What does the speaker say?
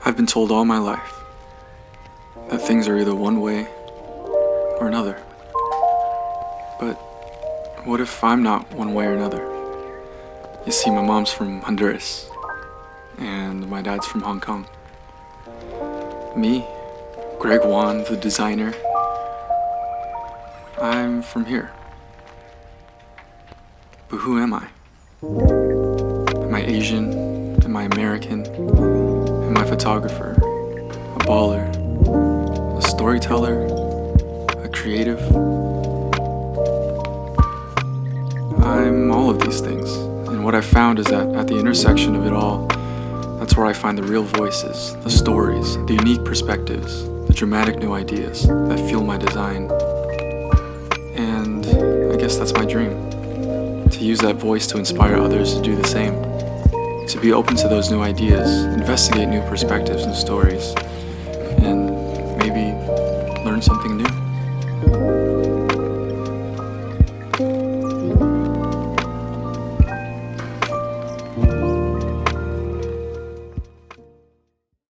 I've been told all my life that things are either one way or another. But what if I'm not one way or another? You see, my mom's from Honduras and my dad's from Hong Kong. Me, Greg Wan, the designer, I'm from here. But who am I? Am I Asian? Am I American? Am I a photographer? A baller? A storyteller? A creative? I'm all of these things. And what I've found is that at the intersection of it all, that's where I find the real voices, the stories, the unique perspectives, the dramatic new ideas that fuel my design. And I guess that's my dream. To use that voice to inspire others to do the same. To be open to those new ideas, investigate new perspectives and stories, and maybe learn something new.